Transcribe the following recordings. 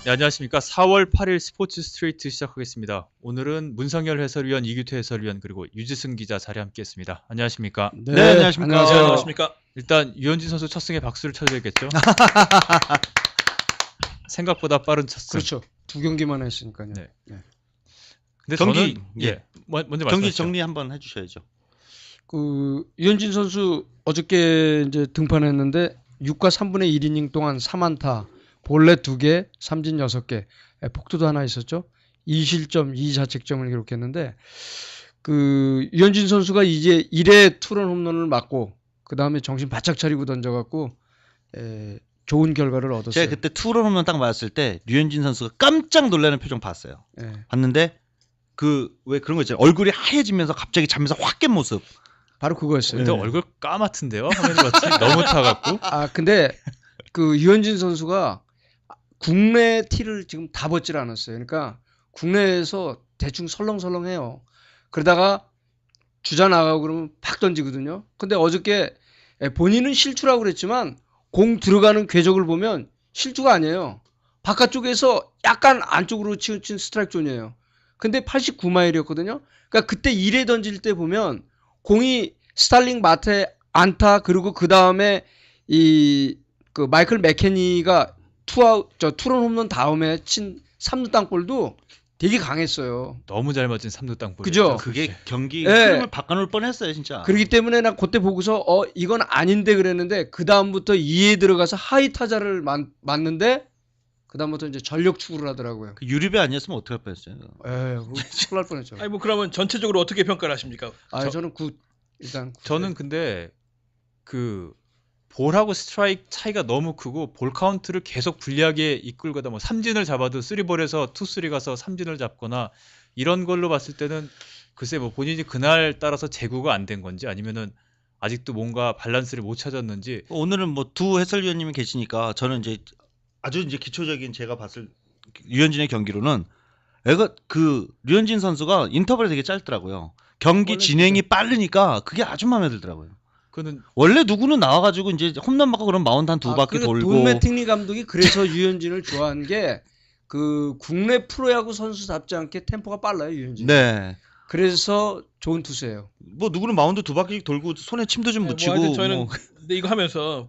네, 안녕하십니까. 4월 8일 스포츠 스트레이트 시작하겠습니다. 오늘은 문성열 해설위원, 이규태 해설위원, 그리고 유지승 기자 자리에 함께했습니다. 안녕하십니까. 네, 안녕하십니까. 안녕하세요. 안녕하십니까. 일단 유현진 선수 첫 승에 박수를 쳐줘야겠죠. 생각보다 빠른 첫 승. 그렇죠. 2경기만 했으니까요. 네. 네. 근데 경기, 저는 예. 먼저 경기 말씀하시죠. 정리 한번 해주셔야죠. 유현진 선수 어저께 이제 등판했는데 6과 3분의 1이닝 동안 3안타, 볼넷 2개, 삼진 6개, 폭투도 하나 있었죠. 2실점, 2자책점을 기록했는데 유현진 선수가 이제 1회 투런 홈런을 맞고 그 다음에 정신 바짝 차리고 던져갖고 좋은 결과를 얻었어요. 제가 그때 투런 홈런 딱 맞았을 때 류현진 선수가 깜짝 놀라는 표정 봤어요. 예. 봤는데 왜 그런 거 있잖아요. 얼굴이 하얘지면서 갑자기 잠에서 확 깬 모습. 바로 그거였어요. 근데 얼굴 까맣던데요? 화면으로 봤지? 너무 타갖고. 근데 유현진 선수가 국내 티를 지금 다 벗질 않았어요. 그러니까 국내에서 대충 설렁설렁해요. 그러다가 주자 나가고 그러면 팍 던지거든요. 근데 어저께 본인은 실투라고 그랬지만 공 들어가는 궤적을 보면 실투가 아니에요. 바깥쪽에서 약간 안쪽으로 치우친 스트라이크 존이에요. 근데 89마일이었거든요. 그러니까 그때 1회 던질 때 보면 공이 스탈링 마트에 안타, 그리고 그 다음에 마이클 맥케니가 투런 홈런 다음에 친 3루 땅볼도 되게 강했어요. 너무 잘 맞은 3루 땅볼. 그죠? 그게 경기 예. 흐름을 바꿔놓을 뻔했어요, 진짜. 그렇기 때문에 나 그때 보고서 이건 아닌데 그랬는데 그 다음부터 2회 들어가서 하이 타자를 맞는데 그 다음부터 이제 전력 추구를 하더라고요. 그 유리배 아니었으면 어떻게 할 뻔했어요. 큰일 날 뻔했죠. 아니 뭐 그러면 전체적으로 어떻게 평가를 하십니까? 저는 일단 저는 근데 볼하고 스트라이크 차이가 너무 크고 볼 카운트를 계속 불리하게 이끌거나 뭐 삼진을 잡아도 3볼에서 2-3 가서 삼진을 잡거나 이런 걸로 봤을 때는 글쎄 뭐 본인이 그날 따라서 제구가 안 된 건지 아니면은 아직도 뭔가 밸런스를 못 찾았는지. 오늘은 뭐 두 해설위원님이 계시니까 저는 이제 아주 이제 기초적인 제가 봤을 류현진의 경기로는 류현진 선수가 인터벌이 되게 짧더라고요. 경기 진행이 빠르니까 그게 아주 마음에 들더라고요. 그는 원래 누구는 나와가지고 이제 홈런 맞고 그런 마운드 한 2바퀴 돌고. 돈 매팅리 감독이 그래서 유현진을 좋아한 게 국내 프로야구 선수답지 않게 템포가 빨라요, 유현진. 네. 그래서 좋은 투수예요. 뭐 누구는 마운드 2바퀴 돌고 손에 침도 좀 묻히고. 하여튼 저희는 근데 이거 하면서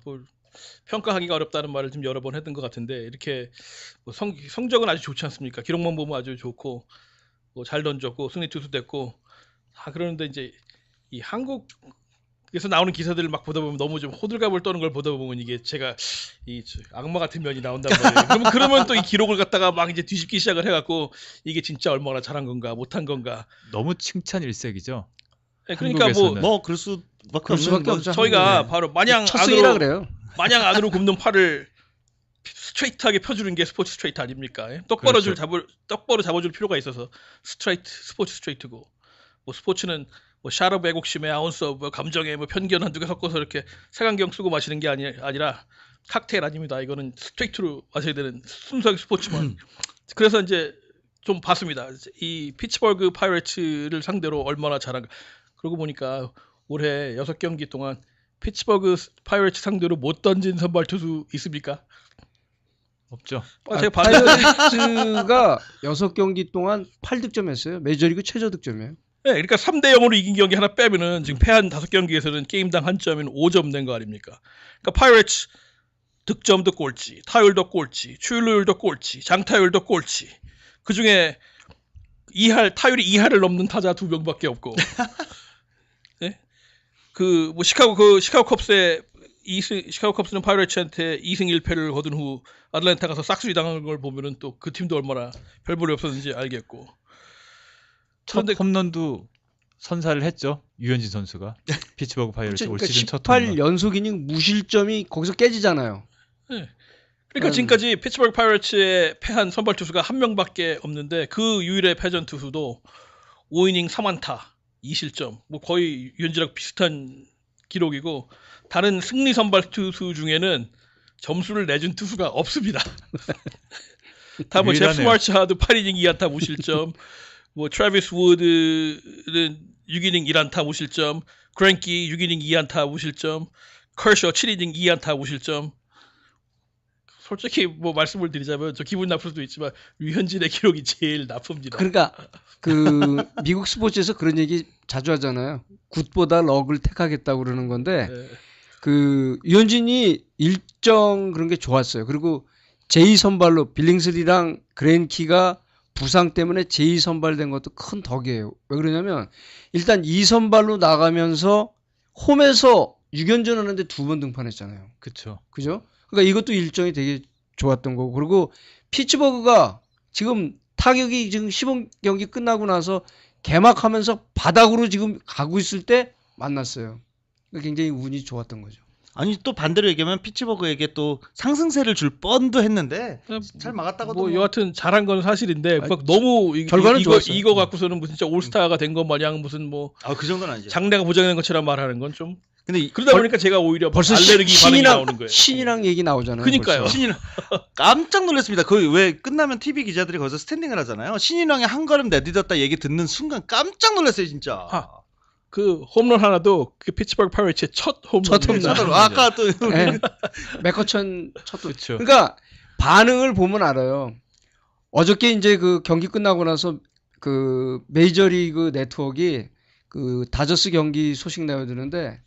평가하기가 어렵다는 말을 좀 여러 번 했던 것 같은데 이렇게 뭐 성적은 아주 좋지 않습니까? 기록만 보면 아주 좋고 뭐 잘 던졌고 승리 투수 됐고 그러는데 이제 이 한국에서 나오는 기사들을 막 보다 보면 너무 좀 호들갑을 떠는 걸 보다 보면 이게 제가 이 악마 같은 면이 나온단 말이에요. 그러면 또 이 기록을 갖다가 막 이제 뒤집기 시작을 해갖고 이게 진짜 얼마나 잘한 건가 못한 건가. 너무 칭찬 일색이죠. 그러니까 한국에서는. 그럴 수밖에 그럴 수밖에 없는 없죠. 저희가 네. 바로 마냥 첫 승이라 안으로 그래요. 마냥 안으로 굽는 팔을 스트레이트하게 펴주는 게 스포츠 스트레이트 아닙니까? 똑바로 잡아줄 필요가 있어서 스포츠 스트레이트고 뭐 스포츠는 뭐 샷업 애국심에 아운스 오브 감정에 뭐 편견 한두 개 섞어서 이렇게 색안경 쓰고 마시는 게 아니라 칵테일 아닙니다. 이거는 스트레이트로 마셔야 되는 순수하게 스포츠만. 그래서 이제 좀 봤습니다. 이 피츠버그 파이러츠를 상대로 얼마나 잘한가. 그러고 보니까 올해 6경기 동안 피츠버그 파이러츠 상대로 못 던진 선발 투수 있습니까? 없죠. 제가 봤는데 파이어츠가 6경기 동안 8득점 했어요. 메이저리그 최저 득점이에요. 네, 그러니까 3대0으로 이긴 경기 하나 빼면은 지금 패한 5경기에서는 게임당 한 점인 5점 낸 거 아닙니까? 그러니까 파이러츠 득점도 꼴찌, 타율도 꼴찌, 출루율도 꼴찌, 장타율도 꼴찌. 그중에 타율이 2할을 넘는 타자 2명밖에 없고. 네? 시카고 컵스는 파이러츠한테 2승 1패를 거둔 후 아틀랜타 가서 싹쓸이 당한 걸 보면은 또 그 팀도 얼마나 별볼이 없었는지 알겠고. 첫 홈런도 선사를 했죠. 유현진 선수가. 피츠버그 파이러츠 올 시즌 첫 홈런. 18연속 이닝 무실점이 거기서 깨지잖아요. 네. 그러니까 지금까지 피츠버그 파이러츠에 패한 선발 투수가 한 명밖에 없는데 그 유일의 패전 투수도 5이닝 3안타 2실점 뭐 거의 유현진이랑 비슷한 기록이고 다른 승리 선발 투수 중에는 점수를 내준 투수가 없습니다. 다 뭐 제프 스마츠하도 8이닝 2안타 무실점, 뭐 트래비스 우드는 6이닝 1안타 무실점, 그랭키 6이닝 2안타 무실점, 커쇼 7이닝 2안타 무실점. 솔직히 뭐 말씀을 드리자면 저 기분 나쁠 수도 있지만 류현진의 기록이 제일 나쁩니다. 그러니까 그 미국 스포츠에서 그런 얘기 자주 하잖아요. 굿보다 럭을 택하겠다고 그러는 건데 네. 그 유현진이 일정 그런 게 좋았어요. 그리고 제2선발로 빌링슬리랑 그랜키가 부상 때문에 제2선발된 것도 큰 덕이에요. 왜 그러냐면 일단 2선발로 나가면서 홈에서 6연전 하는데 2번 등판했잖아요. 그렇죠. 그죠? 그러니까 이것도 일정이 되게 좋았던 거고. 그리고 피츠버그가 지금 타격이 지금 시범 경기 끝나고 나서 개막하면서 바닥으로 지금 가고 있을 때 만났어요. 그러니까 굉장히 운이 좋았던 거죠. 아니 또 반대로 얘기하면 피츠버그에게 또 상승세를 줄 뻔도 했는데 잘 막았다가도 뭐 여하튼 잘한 건 사실인데 아니, 막 너무 결과는 이거 좋았어요. 이거 갖고서는 무슨 진짜 올스타가 된 것 마냥 무슨 뭐 그 정도는 아니죠. 장래가 보장된 것처럼 말하는 건 좀 근데 그러다 보니까 제가 오히려 벌써 알레르기 반응이 나오는 거예요. 신이랑 얘기 나오잖아요. 그러니까요. 벌써. 신인왕 깜짝 놀랐습니다. 거의 왜 끝나면 TV 기자들이 거기서 스탠딩을 하잖아요. 신인왕이 한 걸음 내딛었다 얘기 듣는 순간 깜짝 놀랐어요, 진짜. 그 홈런 하나도 그 피츠버그 파이러츠의 첫 홈런. 첫 홈런. 저도 아까 또 네. 맥커천 첫도. 그렇죠. 그러니까 반응을 보면 알아요. 어저께 이제 그 경기 끝나고 나서 그 메이저리그 네트워크가 그 다저스 경기 소식 내야 되는데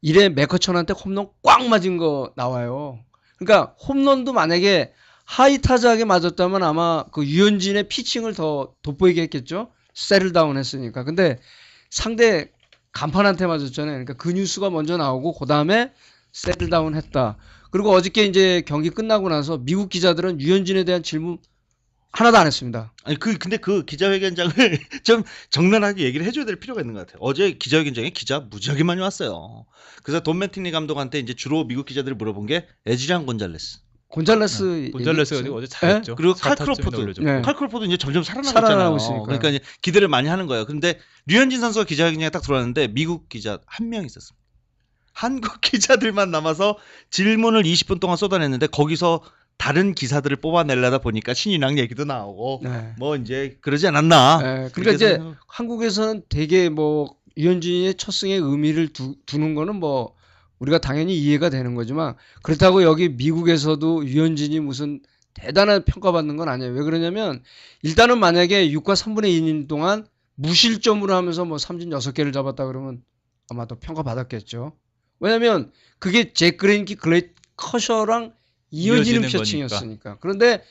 이래 맥커천한테 홈런 꽉 맞은 거 나와요. 그러니까 홈런도 만약에 하이 타자에게 맞았다면 아마 그 유현진의 피칭을 더 돋보이게 했겠죠. 셋을 다운 했으니까. 근데 상대 간판한테 맞았잖아요. 그러니까 그 뉴스가 먼저 나오고 그 다음에 셋을 다운 했다. 그리고 어저께 이제 경기 끝나고 나서 미국 기자들은 유현진에 대한 질문 하나도 안 했습니다. 아니 근데 그 기자회견장을 좀 적나라하게 얘기를 해줘야 될 필요가 있는 것 같아요. 어제 기자회견장에 기자 무지하게 많이 왔어요. 그래서 돈 매팅리 감독한테 이제 주로 미국 기자들이 물어본 게 에지리안 곤잘레스 곤잘레스 곤잘레스가 얘기했죠. 어제 잘했죠. 그리고 칼 4타점이나 크로포드. 올려줬고. 네. 칼 크로포드 이제 점점 살아나고 살아나고 있잖아요. 있으니까. 그러니까 이제 기대를 많이 하는 거예요. 근데 류현진 선수가 기자회견장에 딱 들어왔는데 미국 기자 한 명 있었습니다. 한국 기자들만 남아서 질문을 20분 동안 쏟아냈는데 거기서 다른 기사들을 뽑아내려다 보니까 신인왕 얘기도 나오고 네. 뭐 이제 그러지 않았나. 네, 그러니까 이제 한국에서는 되게 뭐 유현진의 첫 승의 의미를 두는 거는 뭐 우리가 당연히 이해가 되는 거지만 그렇다고 여기 미국에서도 유현진이 무슨 대단한 평가받는 건 아니에요. 왜 그러냐면 일단은 만약에 6과 3분의 2이닝 동안 무실점으로 하면서 뭐 삼진 6개를 잡았다 그러면 아마도 평가받았겠죠. 왜냐면 그게 잭 그레인키 커셔랑 이어지는 이어지는 피칭이었으니까. 그런데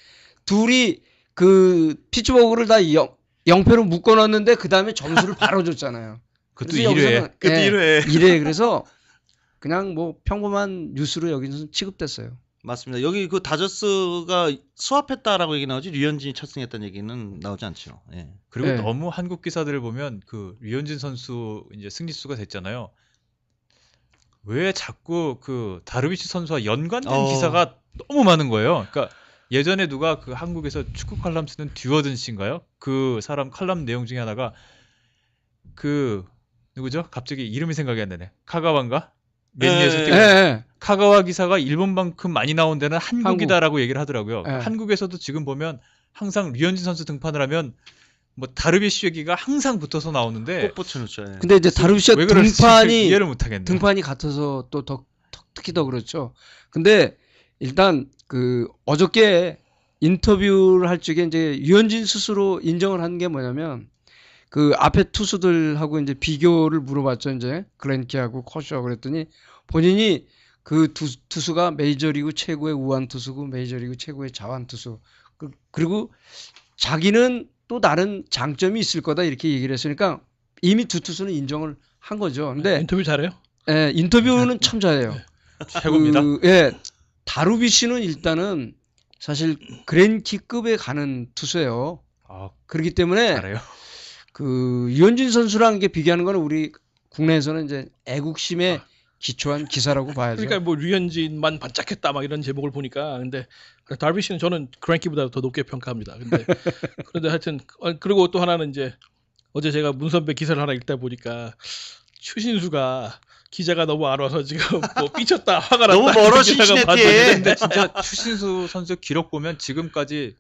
둘이 그 피츠버그를 다 0패로 묶어놨는데 그 다음에 점수를 바로 줬잖아요. 그것도 1회. 그때 1회 1회 그래서 그냥 뭐 평범한 뉴스로 여기서 취급됐어요. 맞습니다. 여기 그 다저스가 수합했다라고 얘기 나오지 류현진이 첫 승했다는 얘기는 나오지 않죠. 예. 그리고 네. 너무 한국 기사들을 보면 그 류현진 선수 이제 승리수가 됐잖아요. 왜 자꾸 그 다르비시 선수와 연관된 기사가 너무 많은 거예요. 그러니까 예전에 누가 그 한국에서 축구 칼럼 쓰는 듀어든 씨인가요? 그 사람 칼럼 내용 중에 하나가 그 누구죠? 갑자기 이름이 생각이 안 나네. 카가와인가? 맨유에서 네. 뛰고 예. 카가와 기사가 일본만큼 많이 나온 데는 한국이다라고 얘기를 하더라고요. 네. 한국에서도 지금 보면 항상 류현진 선수 등판을 하면 뭐 다르비시 얘기가 항상 붙어서 나오는데 꼭 붙여놓죠. 예. 근데 이제 다르비시가 왜 그런지 등판이 이해를 못 하겠네. 등판이 같아서 또 더 특히 더 그렇죠. 근데 일단 그 어저께 인터뷰를 할 적에 이제 유현진 스스로 인정을 한 게 뭐냐면 그 앞에 투수들하고 이제 비교를 물어봤죠. 이제 글렌키하고 커쇼 그랬더니 본인이 그 투수가 메이저리그 최고의 우완 투수고 메이저리그 최고의 자완 투수. 그리고 자기는 또 다른 장점이 있을 거다 이렇게 얘기를 했으니까 이미 두 투수는 인정을 한 거죠. 근데 인터뷰 잘해요? 예, 인터뷰는 참 잘해요. 최고입니다. 예, 다루비시는 일단은 사실 그랜키급에 가는 투수예요. 아, 그렇기 때문에 잘해요. 그 유현진 선수랑 이게 비교하는 거는 우리 국내에서는 이제 애국심에 기초한 기사라고 봐야죠. 그러니까 뭐 류현진만 반짝했다 막 이런 제목을 보니까 근데 다르비시는 저는 크랭키보다 더 높게 평가합니다. 근데 그런데 하여튼 그리고 또 하나는 이제 어제 제가 문선배 기사를 하나 읽다 보니까 추신수가 기자가 너무 안 와서 지금 뭐 삐쳤다 화가 났다. 너무 멀어, 기사가 신신의 봤는데 티에. 근데 진짜 추신수 선수 기록 보면 지금까지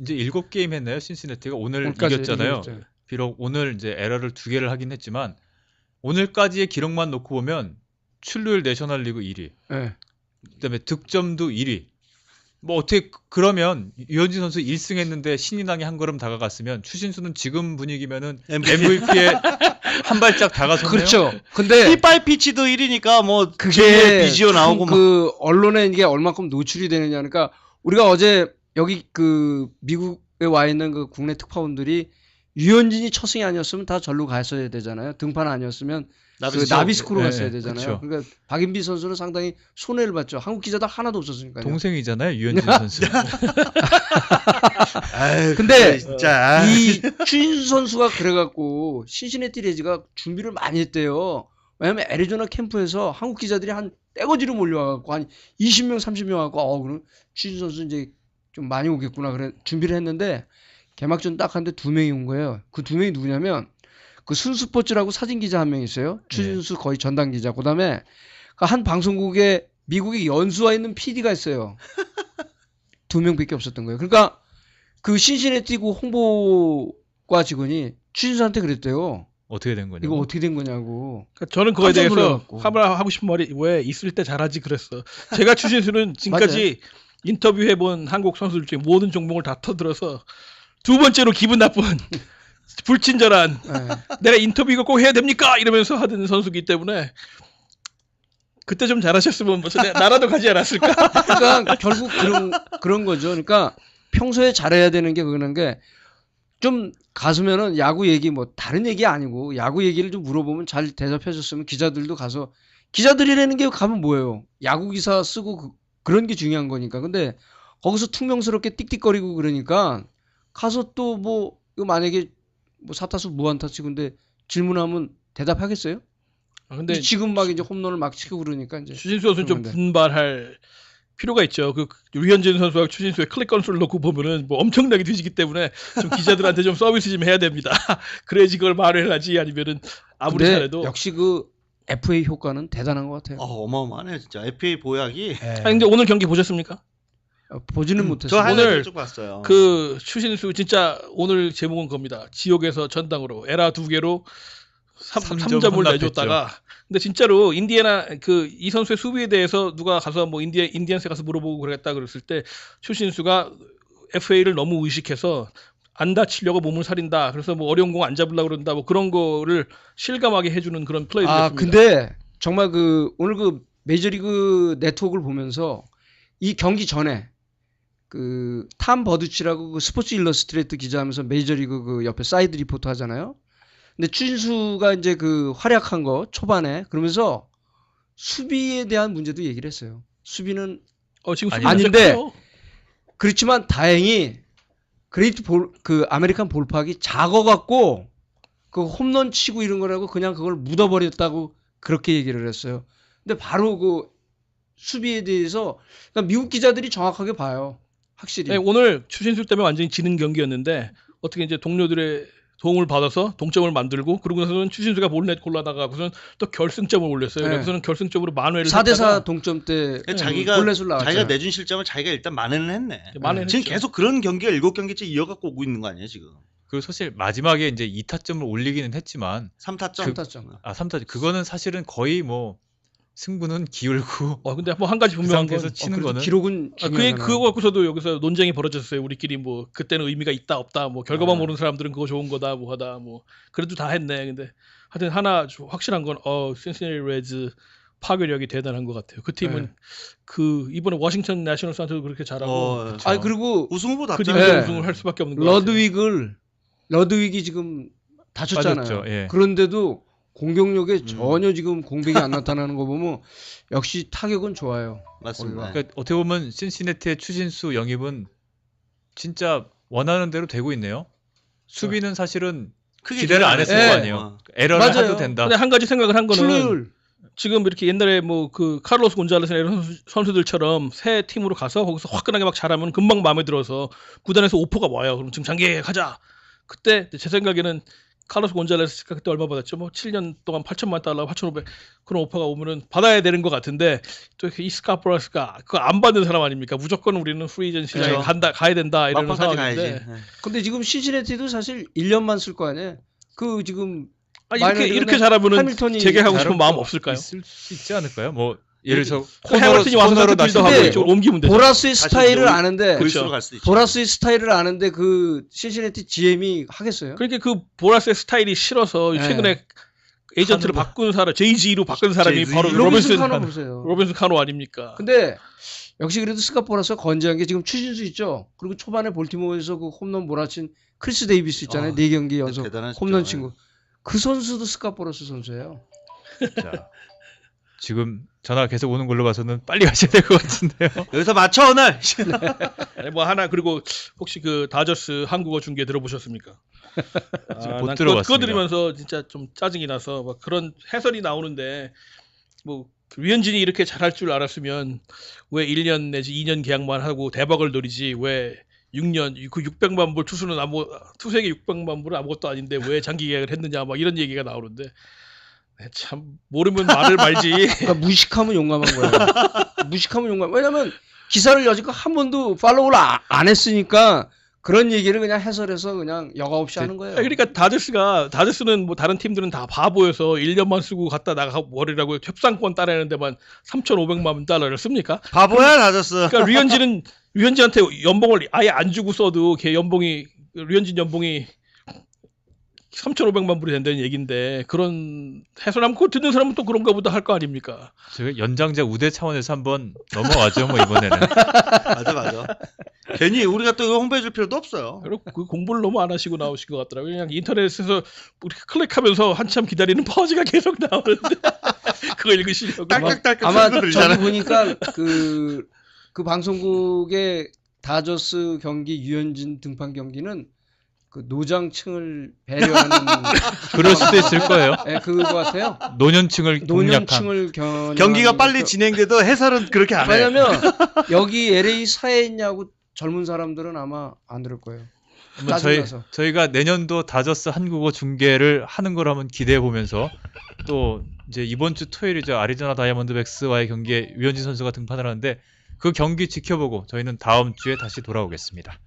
이제 7게임 했나요? 신시내티가 오늘 오늘까지 이겼잖아요. 이겼죠. 비록 오늘 이제 에러를 2개를 하긴 했지만 오늘까지의 기록만 놓고 보면 출루율 내셔널리그 1위. 예. 그다음에 득점도 1위. 뭐 어떻게 그러면 유현진 선수 1승 했는데 신인왕에 한 걸음 다가갔으면 추신수는 지금 분위기면은 MVP에 한 발짝 다가섰네요. 그렇죠. 근데 P5 피치도 1위니까 뭐 그게 비지오 나오고 막 그 언론에 이게 얼마큼 노출이 되느냐. 그러니까 우리가 어제 여기 그 미국에 와 있는 그 국내 특파원들이 유현진이 첫승이 아니었으면 다 절로 갔어야 되잖아요. 등판 아니었으면 그 나비스코로 네, 갔어야 네, 되잖아요. 그렇죠. 그러니까 박인비 선수는 상당히 손해를 봤죠. 한국 기자들 하나도 없었으니까요. 동생이잖아요, 유현진 선수. 아유, 근데 진짜 이 추신수 선수가 그래갖고 신시내티 레즈가 준비를 많이 했대요. 왜냐면 애리조나 캠프에서 한국 기자들이 한 떼거지로 몰려와갖고 한 20명, 30명 와갖고 그럼 추신수 선수 이제 좀 많이 오겠구나 그래 준비를 했는데 개막전 딱 하는데 2명이 온 거예요. 그 2명이 누구냐면 그 순스포츠라고 사진 기자 한 명 있어요. 추신수 거의 전담 기자. 그다음에 한 방송국에 미국에 연수와 있는 PD가 있어요. 2명밖에 없었던 거예요. 그러니까 그 신시내티고 홍보과 직원이 추신수한테 그랬대요. 어떻게 된 거냐? 이거 어떻게 된 거냐고. 그러니까 저는 그거에 깜짝 대해서 놀라갖고. 하고 싶은 말이 왜 있을 때 잘하지 그랬어. 제가 추신수는 지금까지 인터뷰해본 한국 선수들 중에 모든 종목을 다 터들어서 두 번째로 기분 나쁜 불친절한 네. 내가 인터뷰 이거 꼭 해야 됩니까? 이러면서 하던 선수기 때문에 그때 좀 잘하셨으면 무슨 나라도 가지 않았을까? 그러니까 결국 그런 거죠. 그러니까 평소에 잘해야 되는 게 그거는 게 좀 가수면은 야구 얘기 뭐 다른 얘기 아니고 야구 얘기를 좀 물어보면 잘 대답해 줬으면 기자들도 가서 기자들이라는 게 가면 뭐예요? 야구 기사 쓰고 그런 게 중요한 거니까. 근데 거기서 퉁명스럽게 띡띡거리고 그러니까 가서 또 뭐 이거 만약에 뭐 사타수 무안타 치고인데 질문하면 대답하겠어요? 근데 지금 막 이제 홈런을 막 치고 그러니까 이제 추신수 선수는 좀 그런데. 분발할 필요가 있죠. 그 류현진 선수와 추신수의 클릭 건수를 놓고 보면은 뭐 엄청나게 뒤지기 때문에 좀 기자들한테 좀 서비스 좀 해야 됩니다. 그래야지 그걸 말을 하지 아니면은 아무리 근데 잘해도. 역시 그 FA 효과는 대단한 것 같아요. 어마어마하네 진짜. FA 보약이 예. 아니 근데 오늘 경기 보셨습니까? 보지는 저 못했어요. 하이라이트 쭉 봤어요. 그 추신수 진짜 오늘 제목은 겁니다. 지옥에서 전당으로 에라 2개로 3점을 혼납했죠. 내줬다가 근데 진짜로 인디애나 그 이 선수의 수비에 대해서 누가 가서 뭐 인디언스에 가서 물어보고 그랬다 그랬을 때 추신수가 FA를 너무 의식해서 안 다치려고 몸을 사린다. 그래서 뭐 어려운 공 안 잡으려고 그런다. 뭐 그런 거를 실감하게 해주는 그런 플레이였습니다. 근데 정말 그 오늘 그 메이저리그 네트워크를 보면서 이 경기 전에 그 탐 버두치라고 그 스포츠 일러스트레이트 기자하면서 메이저리그 그 옆에 사이드 리포터 하잖아요. 근데 추신수가 이제 그 활약한 거 초반에 그러면서 수비에 대한 문제도 얘기를 했어요. 수비는 지금 수비 아닌데 문제가요. 그렇지만 다행히 그레이트 그 아메리칸 볼팍이 작아갖고 그 홈런 치고 이런 거라고 그냥 그걸 묻어버렸다고 그렇게 얘기를 했어요. 근데 바로 그 수비에 대해서 그러니까 미국 기자들이 정확하게 봐요. 확실히. 네, 오늘 추신수 때문에 완전히 지는 경기였는데 어떻게 이제 동료들의 도움을 받아서 동점을 만들고 그러고 나서는 추신수가 볼넷 골라다가고선 또 결승점을 올렸어요. 네. 여기서는 결승점으로 만회를 4대4 동점 때 자기가 볼넷을 나왔잖아요. 자기가 내준 실점을 자기가 일단 만회는 했네. 만회는 지금 했죠. 계속 그런 경기가 7경기째 이어갖고 오고 있는 거 아니에요 지금? 그리고 사실 마지막에 이제 2타점을 올리기는 했지만 3타점. 3타점. 3타점 그거는 사실은 거의 뭐 승부는 기울고 근데 뭐 한 가지 그 분명한 건 상태에서 치는 그래도 거는 기록은 중요하잖아요. 그거 갖고서도 여기서 논쟁이 벌어졌어요. 우리끼리 뭐 그때는 의미가 있다 없다 뭐 결과만 모르는 사람들은 그거 좋은 거다 뭐 하다 뭐 그래도 다 했네. 근데 하여튼 하나 확실한 건 신시내티 레즈 파괴력이 대단한 것 같아요. 그 팀은 네. 그 이번에 워싱턴 내셔널스한테도 그렇게 잘하고 아니 그리고 우승 후보 그 답잖아요. 팀이 네. 우승을 할 수밖에 없는 거 같아요. 러드윅이 지금 다쳤잖아요. 빠졌죠. 예. 그런데도 공격력에 전혀 지금 공백이 안 나타나는 거 보면 역시 타격은 좋아요. 맞습니다. 그러니까 어떻게 보면 신시내티의 추신수 영입은 진짜 원하는 대로 되고 있네요. 수비는 사실은 크게 기대를 안 했을 네. 거 아니에요. 에러를 맞아요. 해도 된다. 근데 한 가지 생각을 한 거는 출루율 지금 이렇게 옛날에 뭐 그 카를로스 곤잘레스나 이런 선수들처럼 새 팀으로 가서 거기서 화끈하게 막 잘하면 금방 마음에 들어서 구단에서 오퍼가 와요. 그럼 지금 장기에 가자. 그때 제 생각에는 카를로스 곤잘레스가 그때 얼마 받았죠? 뭐 7년 동안 8천만 달러, 8,500 그런 오퍼가 오면은 받아야 되는 것 같은데 또 이렇게 이스카프라스가 그거 안 받는 사람 아닙니까? 무조건 우리는 프리에이전 시장에 그렇죠. 가야 된다 이러는 막판까지 상황인데 가야지. 네. 근데 지금 시시네티도 사실 1년만 쓸 거 아니에요. 그 지금 이렇게 마이너리그는 잘하면은 하밀턴이 재계하고 싶은 잘하면 마음 또 없을까요? 있을 수 있지 않을까요? 뭐 예를 들어서 해머튼이 와서 코너로 센터필더 하고 근데 이쪽으로 옮기면 되죠. 보라스의 다시 스타일을 여기 아는데 그리스로 갈 수도 있죠. 보라스의 스타일을 아는데 그 신시내티 GM이 하겠어요? 그러니까 그 보라스의 스타일이 싫어서 네. 최근에 에이전트를 바꾼 사람, JG로 바꾼 사람이 JG. 바로 로빈슨 로빈슨 카노 보세요. 로빈슨 카노 아닙니까? 근데 역시 그래도 스캇 보라스가 건재한 게 지금 추진수 있죠. 그리고 초반에 볼티모어에서 그 홈런 몰아친 크리스 데이비스 있잖아요. 아, 4경기 연속 대단하시죠. 홈런 친구. 그 선수도 스캇 보라스 선수예요. 자, 지금 전화 계속 오는 걸로 봐서는 빨리 가셔야 될 것 같은데요. 여기서 맞춰 오늘. 아니, 뭐 하나 그리고 혹시 그 다저스 한국어 중계 들어보셨습니까? 지금 못 난 들어봤습니다. 그거 들으면서 진짜 좀 짜증이 나서 막 그런 해설이 나오는데 뭐 류현진이 이렇게 잘할 줄 알았으면 왜 1년 내지 2년 계약만 하고 대박을 노리지 왜 6년 그 600만 불 투수는 투수에게 600만 불은 아무것도 아닌데 왜 장기 계약을 했느냐 막 이런 얘기가 나오는데 참 모르면 말을 말지. 그러니까 무식하면 용감한 거예요. 무식하면 용감. 왜냐면 기사를 여지껏 한 번도 팔로우를 안 했으니까 그런 얘기를 그냥 해설해서 그냥 여과 없이 하는 거예요. 그러니까 다저스는 뭐 다른 팀들은 다 바보여서 1년만 쓰고 갔다 나가 버리라고 협상권 따내는 데만 3,500만 달러를 씁니까? 바보야 다저스. 그러니까 류현진한테 연봉을 아예 안 주고 써도 걔 류현진 연봉이 3,500만 불이 된다는 얘기인데 그런 해설하면 그거 듣는 사람은 또 그런가 보다 할 거 아닙니까? 제가 연장자 우대 차원에서 한번 넘어가죠. 뭐 이번에는. 맞아. 괜히 우리가 또 이거 홍보해줄 필요도 없어요. 그리고 그 공부를 너무 안 하시고 나오신 것 같더라고요. 그냥 인터넷에서 우리 클릭하면서 한참 기다리는 퍼즈가 계속 나오는데 그거 읽으시려고. 딸깍딸깍 아마 소리도 들리잖아요. 저기 보니까 그 방송국의 다저스 경기 유현진 등판 경기는 그 노장층을 배려하는 그럴 수도 있을 거예요. 네, 그거 같아요. 노년층을 공략한. 노년층을 경기가 빨리 진행돼도 해설은 그렇게 안 해. 왜냐면 여기 LA 사회에 있냐고 젊은 사람들은 아마 안 들을 거예요. 한번 짜증나서. 저희가 내년도 다저스 한국어 중계를 하는 걸 한번 기대해 보면서 또 이제 이번 주 토요일이죠. 아리조나 다이아몬드백스와의 경기에 류현진 선수가 등판을 하는데 그 경기 지켜보고 저희는 다음 주에 다시 돌아오겠습니다.